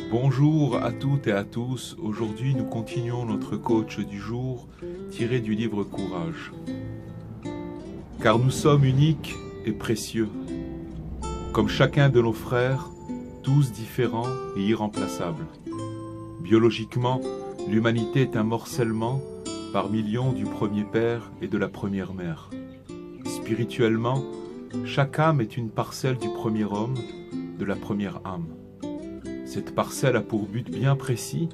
Bonjour à toutes et à tous. Aujourd'hui, nous continuons notre coach du jour tiré du livre Courage. Car nous sommes uniques et précieux, comme chacun de nos frères, tous différents et irremplaçables. Biologiquement, l'humanité est un morcellement par millions du premier père et de la première mère. Spirituellement, chaque âme est une parcelle du premier homme, de la première âme. Cette parcelle a pour but bien précis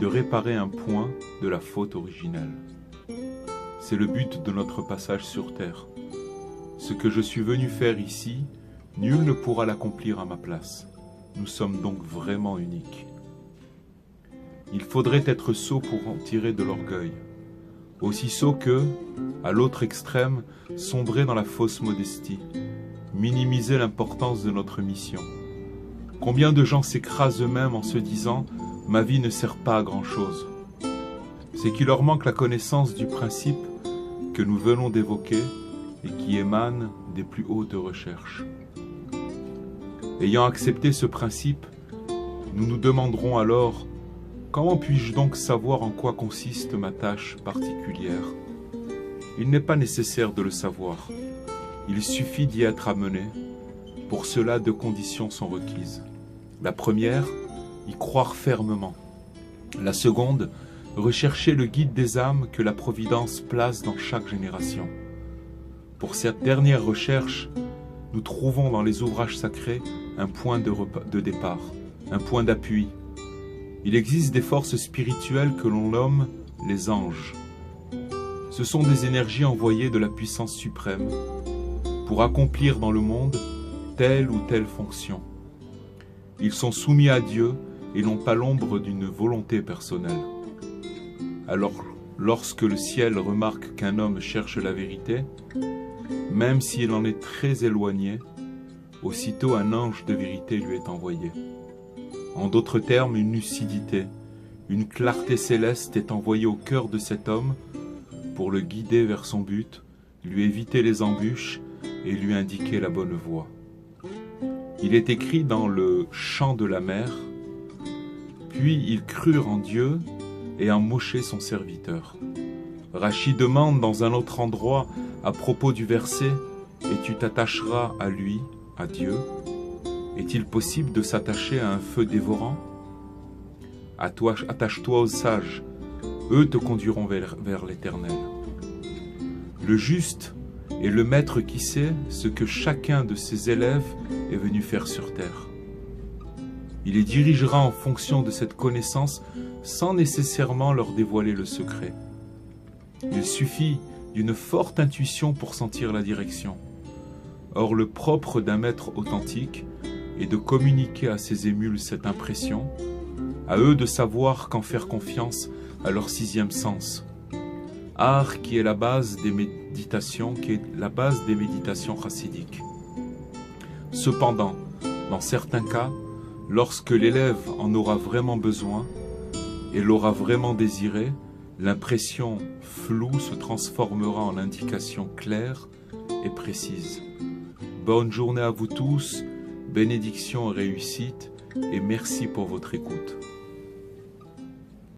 de réparer un point de la faute originelle. C'est le but de notre passage sur terre. Ce que je suis venu faire ici, nul ne pourra l'accomplir à ma place. Nous sommes donc vraiment uniques. Il faudrait être sot pour en tirer de l'orgueil. Aussi sot que, à l'autre extrême, sombrer dans la fausse modestie, minimiser l'importance de notre mission. Combien de gens s'écrasent eux-mêmes en se disant « ma vie ne sert pas à grand-chose ». C'est qu'il leur manque la connaissance du principe que nous venons d'évoquer et qui émane des plus hautes recherches. Ayant accepté ce principe, nous nous demanderons alors « comment puis-je donc savoir en quoi consiste ma tâche particulière ?» Il n'est pas nécessaire de le savoir, il suffit d'y être amené. Pour cela, deux conditions sont requises. La première, y croire fermement. La seconde, rechercher le guide des âmes que la Providence place dans chaque génération. Pour cette dernière recherche, nous trouvons dans les ouvrages sacrés un point de départ, un point d'appui. Il existe des forces spirituelles que l'on nomme les anges. Ce sont des énergies envoyées de la puissance suprême pour accomplir dans le monde telle ou telle fonction. Ils sont soumis à Dieu et n'ont pas l'ombre d'une volonté personnelle. Alors, lorsque le ciel remarque qu'un homme cherche la vérité, même s'il en est très éloigné, aussitôt un ange de vérité lui est envoyé. En d'autres termes, une lucidité, une clarté céleste est envoyée au cœur de cet homme pour le guider vers son but, lui éviter les embûches et lui indiquer la bonne voie. Il est écrit dans le chant de la mer, « Puis ils crurent en Dieu et en Moshé son serviteur. » Rachid demande dans un autre endroit à propos du verset, « Et tu t'attacheras à lui, à Dieu. Est-il possible de s'attacher à un feu dévorant? Attache-toi aux sages, eux te conduiront vers l'Éternel. » Le juste est le maître qui sait ce que chacun de ses élèves est venu faire sur terre. Il les dirigera en fonction de cette connaissance sans nécessairement leur dévoiler le secret. Il suffit d'une forte intuition pour sentir la direction. Or, le propre d'un maître authentique est de communiquer à ses émules cette impression, à eux de savoir quand faire confiance à leur sixième sens. Art qui est la base des méditations, chassidiques. Cependant, dans certains cas, lorsque l'élève en aura vraiment besoin et l'aura vraiment désiré, l'impression floue se transformera en indication claire et précise. Bonne journée à vous tous, bénédiction et réussite, et merci pour votre écoute.